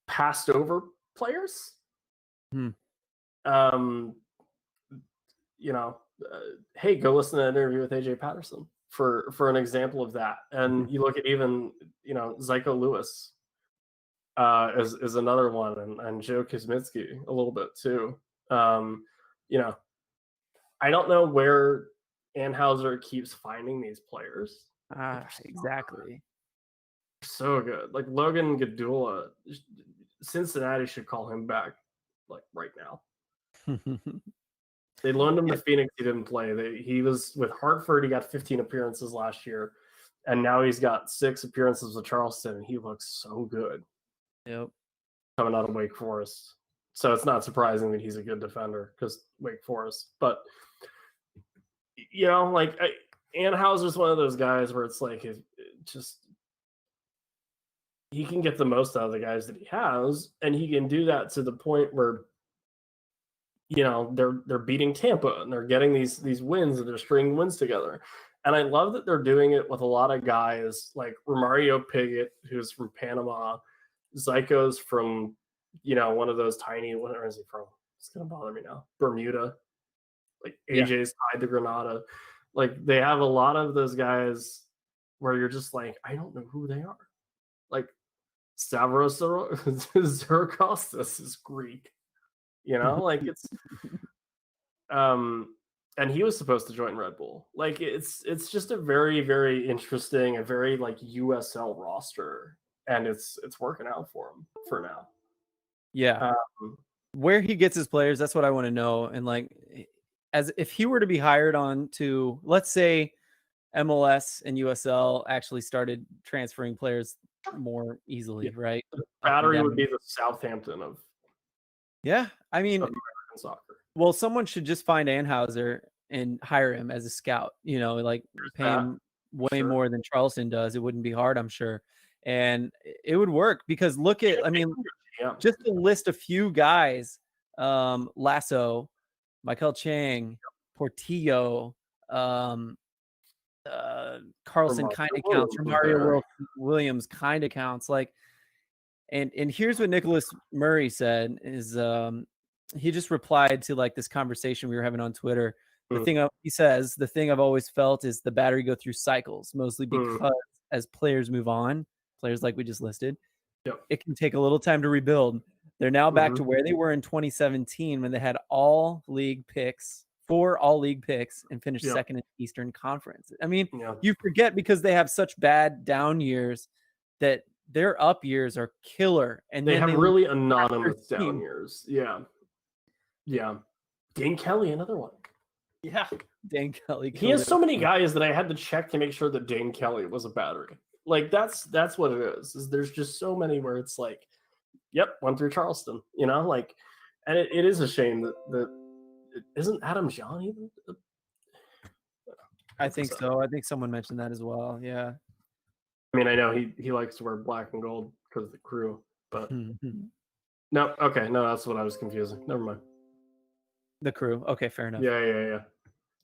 passed over players. Hey, go listen to an interview with AJ Patterson for an example of that. And you look at even, Zyko Lewis is another one, and Joe Kuzmitsky a little bit too. I don't know where Anheuser keeps finding these players. Exactly. So good. Like Logan Gadula, Cincinnati should call him back like right now. They loaned him to Phoenix. He didn't play. He was with Hartford. He got 15 appearances last year, and now he's got 6 appearances with Charleston, and he looks so good. Yep. Coming out of Wake Forest. So it's not surprising that he's a good defender because Wake Forest. But, Anheuser's one of those guys where it's like, he can get the most out of the guys that he has, and he can do that to the point where they're beating Tampa and they're getting these wins and they're stringing wins together. And I love that they're doing it with a lot of guys like Romario Pigott, who's from Panama, Zyko's from one of those tiny, where is he from? It's gonna bother me now. Bermuda. Like AJ's tied to Granada. Like they have a lot of those guys where you're just like, I don't know who they are. Like Stavros Zerkostas is Greek. Like it's and he was supposed to join Red Bull. Like it's just a very, very interesting, a very like USL roster, and it's working out for him for now. Yeah. Where he gets his players, that's what I want to know. And like, as if he were to be hired on to, let's say, MLS and USL actually started transferring players more easily, right? Battery would be the Southampton of. Yeah, I mean, American soccer. Well, someone should just find Anheuser and hire him as a scout. Like pay him way more than Charleston does. It wouldn't be hard, I'm sure, and it would work because look at, I mean, just to list a few guys: Lasso, Michael Chang, Portillo, Carlson kind of counts. Romario Williams kind of counts. Like, and here's what Nicholas Murray said is he just replied to like this conversation we were having on Twitter. He says, the thing I've always felt is the Battery go through cycles, mostly because as players move on, players like we just listed, it can take a little time to rebuild. They're now back to where they were in 2017 when they had four all-league picks and finished second in the Eastern Conference. I mean, you forget because they have such bad down years that their up years are killer. And they have really anonymous down years. Yeah. Yeah. Dane Kelly, another one. Yeah. Dane Kelly. He has so many guys that I had to check to make sure that Dane Kelly was a Battery. Like that's what it is there's just so many where it's like, yep, went through Charleston, like, and it is a shame that isn't Adam John even? I think so. I think someone mentioned that as well. Yeah. I mean, I know he likes to wear black and gold because of the crew, but no, that's what I was confusing. Never mind. The crew. Okay, fair enough. Yeah.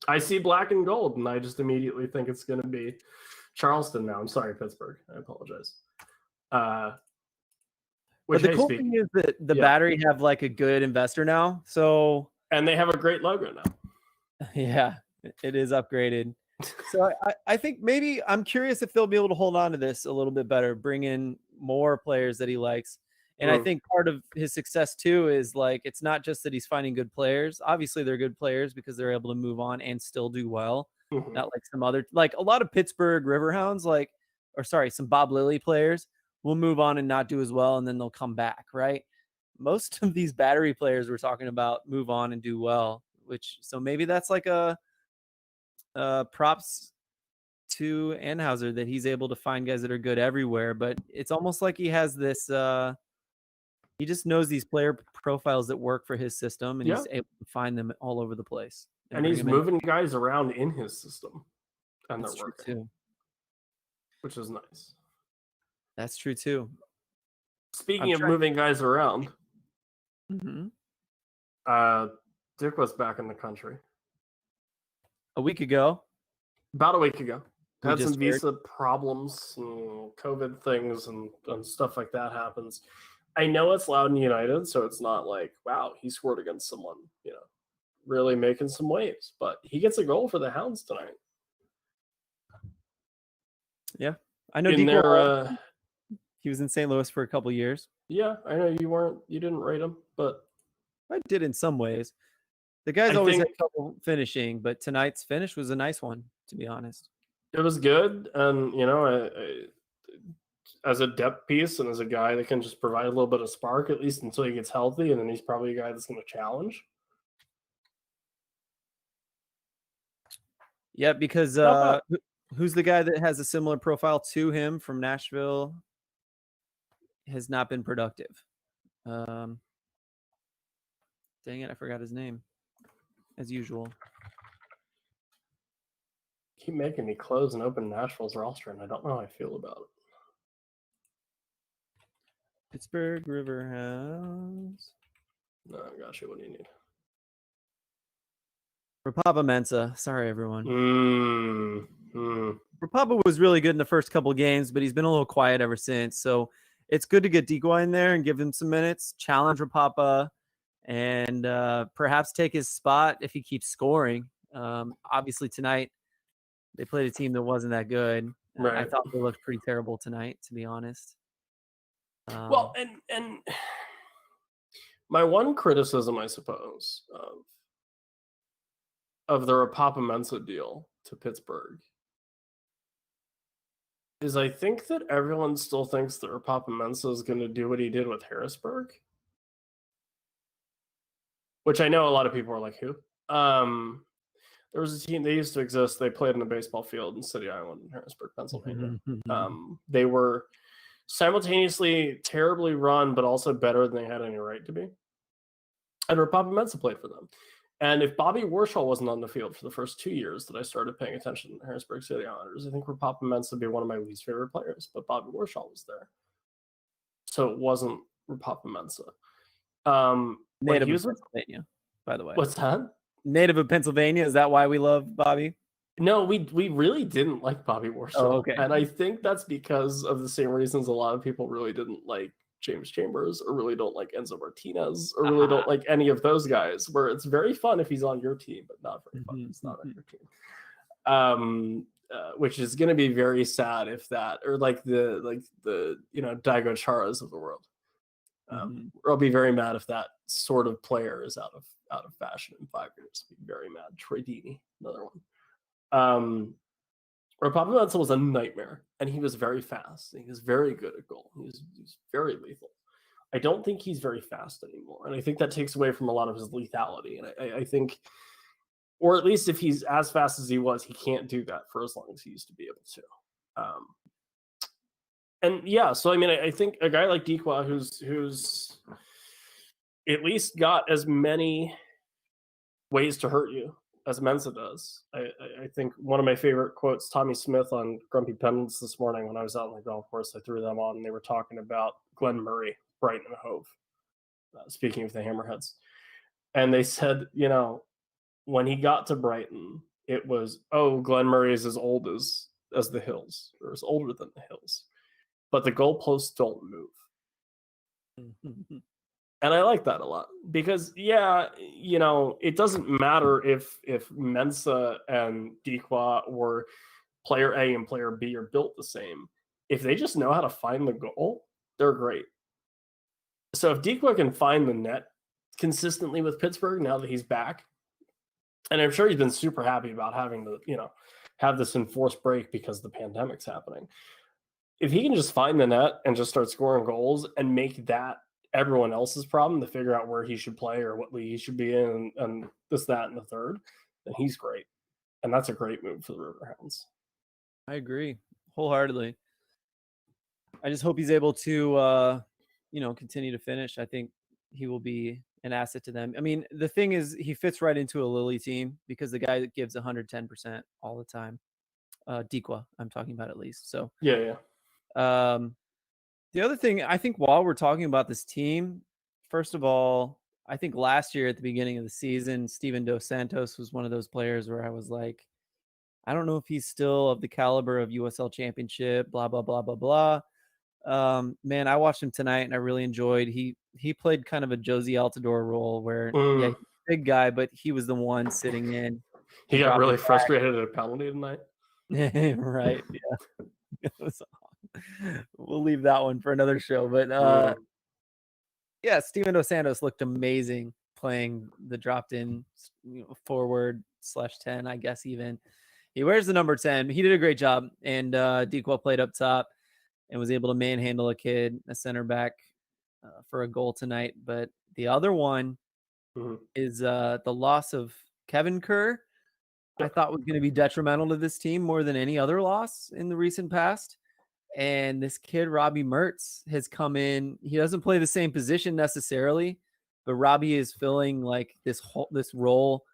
I see black and gold, and I just immediately think it's going to be Charleston now. I'm sorry, Pittsburgh. I apologize. But the cool thing is that the Battery have like a good investor now. So and they have a great logo now. Yeah, it is upgraded. So I think maybe I'm curious if they'll be able to hold on to this a little bit better, bring in more players that he likes. And I think part of his success too is like, it's not just that he's finding good players. Obviously they're good players because they're able to move on and still do well. Not like some other, like a lot of Pittsburgh Riverhounds, some Bob Lilly players will move on and not do as well. And then they'll come back. Right. Most of these Battery players we're talking about move on and do well, so maybe that's like a props to Anheuser that he's able to find guys that are good everywhere. But it's almost like he has this, he just knows these player profiles that work for his system, and he's able to find them all over the place. And he's moving guys around in his system, and they're working too, which is nice. That's true too. Speaking of moving guys around, Dick was back in the country a week ago. About a week ago. Had some visa problems and COVID things and stuff like that happens. I know it's Loudoun United, so it's not like, wow, he scored against someone, really making some waves. But he gets a goal for the Hounds tonight. Yeah. I know he was in St. Louis for a couple of years. Yeah, I know you didn't rate him, but I did in some ways. The guy's always had trouble finishing, but tonight's finish was a nice one, to be honest. It was good, and as a depth piece and as a guy that can just provide a little bit of spark, at least until he gets healthy, and then he's probably a guy that's going to challenge. Yeah, because who's the guy that has a similar profile to him from Nashville? Has not been productive. Dang it, I forgot his name. As usual. Keep making me close and open Nashville's roster, and I don't know how I feel about it. Pittsburgh Riverhounds. No, gotcha. What do you need? Rapapa Mensa. Sorry, everyone. Mm. Rapapa was really good in the first couple games, but he's been a little quiet ever since. So it's good to get Decoy in there and give him some minutes, challenge Rapapa, and perhaps take his spot if he keeps scoring. Obviously, tonight they played a team that wasn't that good. I Right. thought they looked pretty terrible tonight, to be honest. Well, and my one criticism, I suppose, of the Rapapa Mensa deal to Pittsburgh is I think that everyone still thinks that Rapapa Mensa is going to do what he did with Harrisburg, which I know a lot of people are like, who? There was a team, they used to exist. They played in a baseball field in City Island, Harrisburg, Pennsylvania. They were simultaneously terribly run, but also better than they had any right to be. And Rapapa Mensa played for them. And if Bobby Warshall wasn't on the field for the first 2 years that I started paying attention to Harrisburg City Islanders, I think Rapapa Mensa would be one of my least favorite players, but Bobby Warshall was there. So it wasn't Rapapa Mensa. Native of Pennsylvania, by the way. What's that? Native of Pennsylvania. Is that why we love Bobby? No, we really didn't like Bobby Warshall. Oh, okay. And I think that's because of the same reasons a lot of people really didn't like James Chambers or really don't like Enzo Martinez or really don't like any of those guys, where it's very fun if he's on your team, but not very fun if he's not on your team. Which is going to be very sad if that, or like the Daigo Charas of the world. I'll be very mad if that sort of player is out of fashion in 5 years. I'll be very mad. Troy Deeney, another one. Rapapa Mensa was a nightmare, and he was very fast. He was very good at goal. He was very lethal. I don't think he's very fast anymore, and I think that takes away from a lot of his lethality. And I think, or at least if he's as fast as he was, he can't do that for as long as he used to be able to. And yeah, so I mean, I think a guy like Dequa, who's at least got as many ways to hurt you as Mensa does. I think one of my favorite quotes, Tommy Smith on Grumpy Pendants this morning when I was out on the golf course, I threw them on, and they were talking about Glenn Murray, Brighton and Hove, speaking of the Hammerheads. And they said, when he got to Brighton, it was, Glenn Murray is as old as the hills, or is older than the hills. But the goalposts don't move. And I like that a lot because, it doesn't matter if Mensa and Dequa or player A and player B are built the same. If they just know how to find the goal, they're great. So if Dequa can find the net consistently with Pittsburgh now that he's back, and I'm sure he's been super happy about having to, have this enforced break because the pandemic's happening. If he can just find the net and just start scoring goals and make that everyone else's problem to figure out where he should play or what league he should be in and this, that, and the third, then he's great. And that's a great move for the Riverhounds. I agree wholeheartedly. I just hope he's able to, continue to finish. I think he will be an asset to them. I mean, the thing is, he fits right into a Lily team because the guy that gives 110% all the time. Dequa, I'm talking about at least. So yeah. The other thing, I think while we're talking about this team, first of all, I think last year at the beginning of the season, Steven Dos Santos was one of those players where I was like, I don't know if he's still of the caliber of USL championship, blah, blah, blah, blah, blah. Man, I watched him tonight and I really enjoyed. He played kind of a Josie Altidore role where, he's a big guy, but he was the one sitting in. He got really frustrated at a penalty tonight. Right. Yeah. We'll leave that one for another show. But Steven Dos Santos looked amazing playing the dropped in forward /10, I guess. Even he wears the number 10. He did a great job, and Dequa played up top and was able to manhandle a center back for a goal tonight. But the other one is the loss of Kevin Kerr. I thought was going to be detrimental to this team more than any other loss in the recent past. And this kid, Robbie Mertz, has come in. He doesn't play the same position necessarily, but Robbie is filling like this role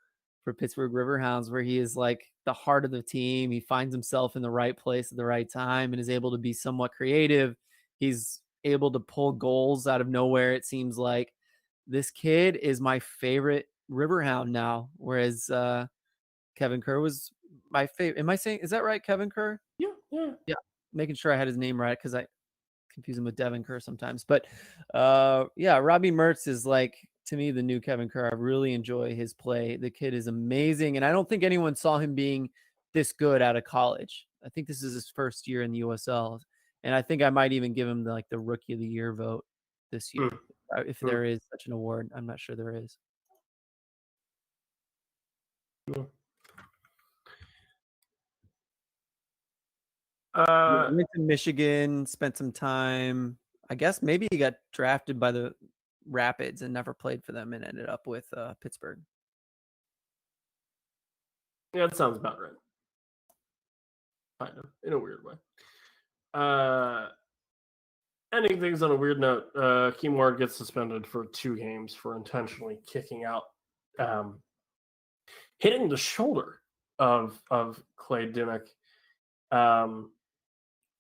for Pittsburgh Riverhounds where he is like the heart of the team. He finds himself in the right place at the right time and is able to be somewhat creative. He's able to pull goals out of nowhere. It seems like this kid is my favorite Riverhound now, whereas Kevin Kerr was my favorite. Am I saying, is that right, Kevin Kerr? Yeah. Yeah, making sure I had his name right because I confuse him with Devin Kerr sometimes. But Robbie Mertz is like, to me, the new Kevin Kerr. I really enjoy his play. The kid is amazing, and I don't think anyone saw him being this good out of college. I think this is his first year in the USL, and I think I might even give him the Rookie of the Year vote this year, if there is such an award. I'm not sure there is. Went to Michigan, spent some time. I guess maybe he got drafted by the Rapids and never played for them and ended up with Pittsburgh. Yeah, that sounds about right. Kind of, in a weird way. Ending things on a weird note, Keem Ward gets suspended for 2 games for intentionally kicking out, hitting the shoulder of Clay Dimmick.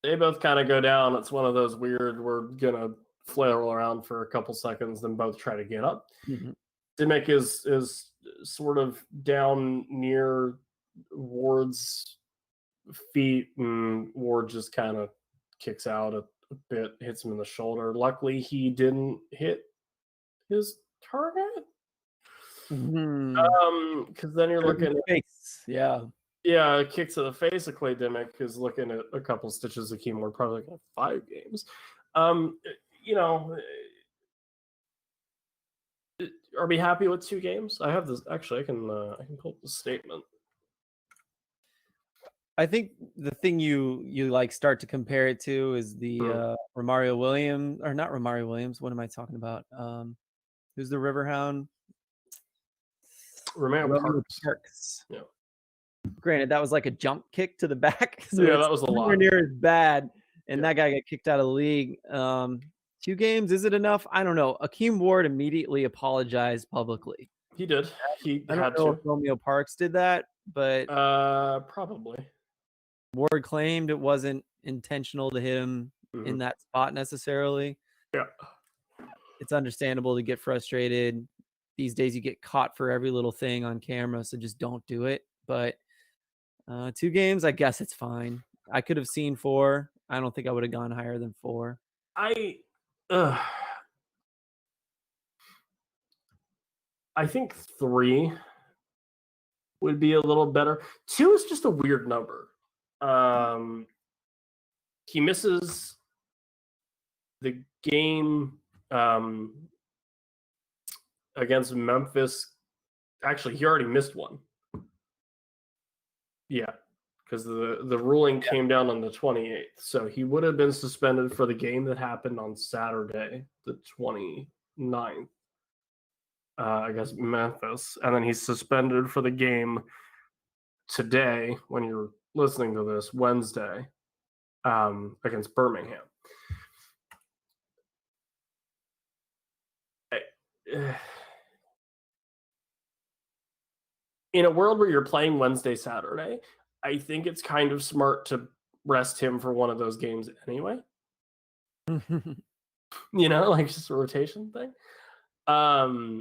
They both kind of go down. It's one of those weird, we're going to flail around for a couple seconds, then both try to get up. Mm-hmm. Dimmick is sort of down near Ward's feet, and Ward just kind of kicks out a bit, hits him in the shoulder. Luckily, he didn't hit his target. Because then you're looking at face. Yeah, a kick to the face of Clay Dimmick is looking at a couple stitches of Keem Ward, probably like 5 games. You know, are we happy with 2 games? I have this. Actually, I can pull up the statement. I think the thing you like start to compare it to is the Romario Williams, or not Romario Williams. What am I talking about? Who's the Riverhound? Romeo Parks. Yeah. Granted, that was like a jump kick to the back. So yeah, that was a lot. Near as bad, and that guy got kicked out of the league. 2 games, is it enough? I don't know. Akeem Ward immediately apologized publicly. He did. I don't know if Romeo Parks did that, but probably. Ward claimed it wasn't intentional to hit him in that spot necessarily. Yeah. It's understandable to get frustrated. These days you get caught for every little thing on camera, so just don't do it. But 2 games, I guess it's fine. I could have seen 4. I don't think I would have gone higher than 4. I think 3 would be a little better. 2 is just a weird number. He misses the game against Memphis. Actually, he already missed one. Yeah, because the ruling came down on the 28th. So he would have been suspended for the game that happened on Saturday, the 29th, against Memphis. And then he's suspended for the game today, when you're listening to this, Wednesday, against Birmingham. In a world where you're playing Wednesday, Saturday, I think it's kind of smart to rest him for one of those games anyway. You know, like just a rotation thing. I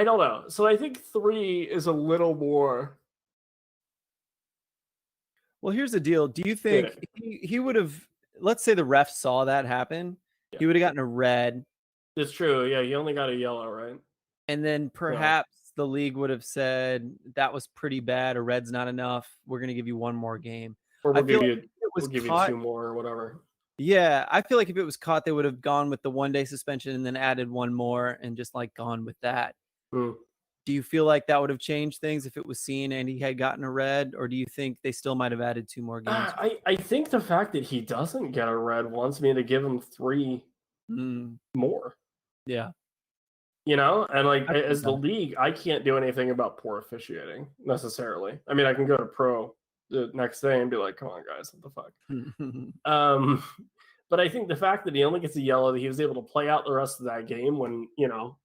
don't know. So I think 3 is a little more. Well, here's the deal. Do you think he would have, let's say the ref saw that happen, he would have gotten a red. It's true. Yeah, he only got a yellow, right? And then perhaps the league would have said that was pretty bad. A red's not enough. We're going to give you 1 more game. Or we'll give you 2 more or whatever. Yeah, I feel like if it was caught, they would have gone with the 1-day suspension and then added 1 more and just like gone with that. Do you feel like that would have changed things if it was seen and he had gotten a red, or do you think they still might have added 2 more games? I think the fact that he doesn't get a red wants me to give him 3 more. Yeah. You know, and like as the league, I can't do anything about poor officiating necessarily. I mean, I can go to pro the next day and be like, come on, guys, what the fuck? But I think the fact that he only gets a yellow, that he was able to play out the rest of that game when, you know,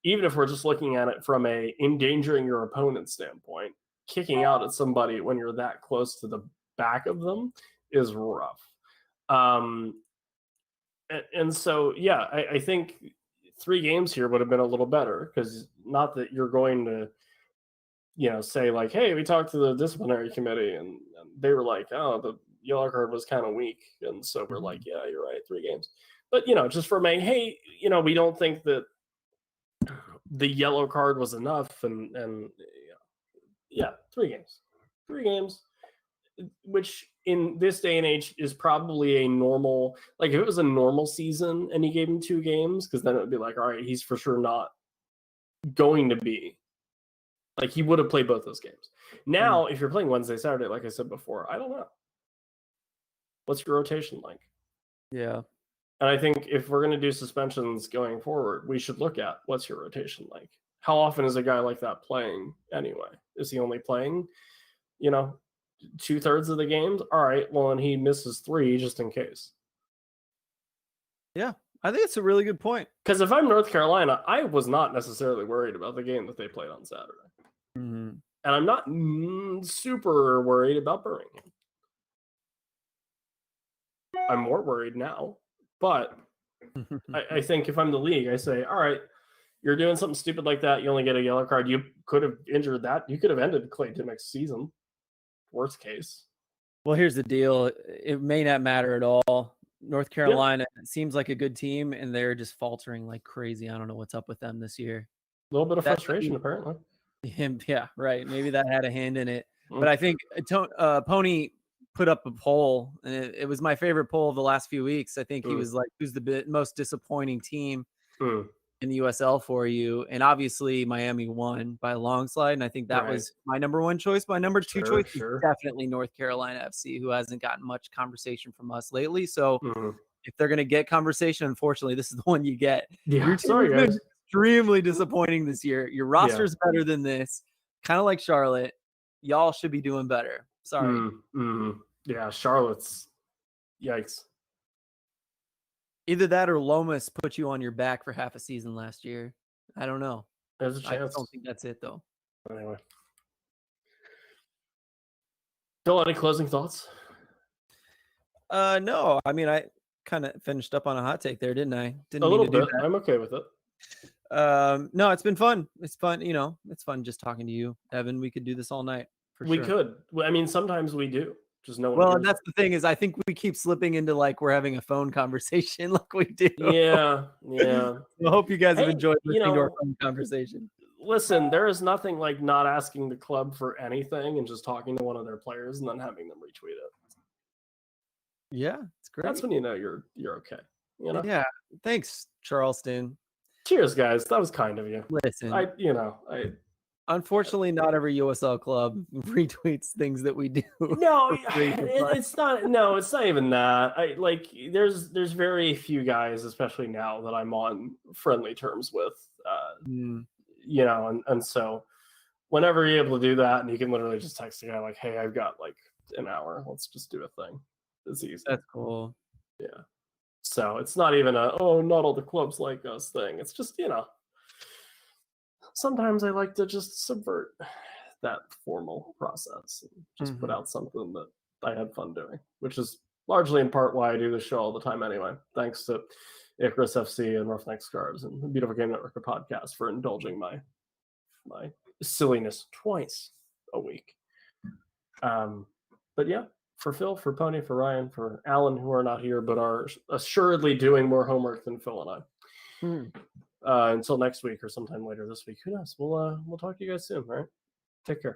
even if we're just looking at it from a endangering your opponent standpoint, kicking out at somebody when you're that close to the back of them is rough. And so, yeah, I think 3 games here would have been a little better, because not that you're going to, say like, hey, we talked to the disciplinary committee and they were like, oh, the yellow card was kind of weak. And so we're like, yeah, you're right, 3 games. But, just for me, hey, we don't think that the yellow card was enough. And yeah, 3 games. 3 games, which in this day and age is probably a normal, like if it was a normal season and you gave him 2 games, because then it would be like, all right, he's for sure not going to be, like, he would have played both those games. Now, if you're playing Wednesday, Saturday, like I said before, I don't know. What's your rotation like? Yeah. And I think if we're going to do suspensions going forward, we should look at what's your rotation like. How often is a guy like that playing anyway? Is he only playing, 2/3 of the games? All right, well, and he misses 3 just in case. Yeah, I think it's a really good point. Because if I'm North Carolina, I was not necessarily worried about the game that they played on Saturday. Mm-hmm. And I'm not super worried about Birmingham. I'm more worried now. But I think if I'm the league, I say, all right, you're doing something stupid like that. You only get a yellow card. You could have injured that. You could have ended Clay Dimmick's season. Worst case. Well, here's the deal. It may not matter at all. North Carolina seems like a good team, and they're just faltering like crazy. I don't know what's up with them this year. A little bit of frustration, apparently. Yeah, right. Maybe that had a hand in it. But I think Pony put up a poll, and it was my favorite poll of the last few weeks. I think he was like, who's the most disappointing team in the USL for you? And obviously Miami won by a long slide, and I think that was my number 1 choice. My number 2 choice is definitely North Carolina FC, who hasn't gotten much conversation from us lately. So if they're going to get conversation, unfortunately, this is the one you get. Yeah, your team has been extremely disappointing this year. Your roster's better than this, kind of like Charlotte. Y'all should be doing better. Sorry. Yeah, Charlotte's yikes. Either that or Lomas put you on your back for half a season last year. I don't know. There's a chance. I don't think that's it, though. Anyway. Phil, any closing thoughts? No. I mean, I kind of finished up on a hot take there, didn't I? A little bit. I'm okay with it. No, it's been fun. It's fun. It's fun just talking to you, Evan. We could do this all night. We could. I mean, sometimes we do. Just no one. Well, that's the thing is, I think we keep slipping into like we're having a phone conversation like we do. Yeah. I hope you guys have enjoyed listening to our phone conversation. Listen, there is nothing like not asking the club for anything and just talking to one of their players and then having them retweet it. Yeah, it's great. That's when you know you're okay. Yeah. Thanks, Charleston. Cheers, guys. That was kind of you. Listen, unfortunately, not every USL club retweets things that we do. No, it's not. No, it's not even that. There's very few guys, especially now, that I'm on friendly terms with. And so whenever you're able to do that, and you can literally just text a guy like, "Hey, I've got like an hour. Let's just do a thing." It's easy. That's cool. Yeah. So it's not even not all the clubs like us thing. It's just, sometimes I like to just subvert that formal process and just put out something that I had fun doing, which is largely in part why I do this show all the time anyway. Thanks to Icarus FC and Roughneck Scarves and the Beautiful Game Network podcast for indulging my silliness twice a week. But yeah, for Phil, for Pony, for Ryan, for Alan, who are not here but are assuredly doing more homework than Phil and I. Until next week or sometime later this week, who knows? We'll talk to you guys soon. All right, take care.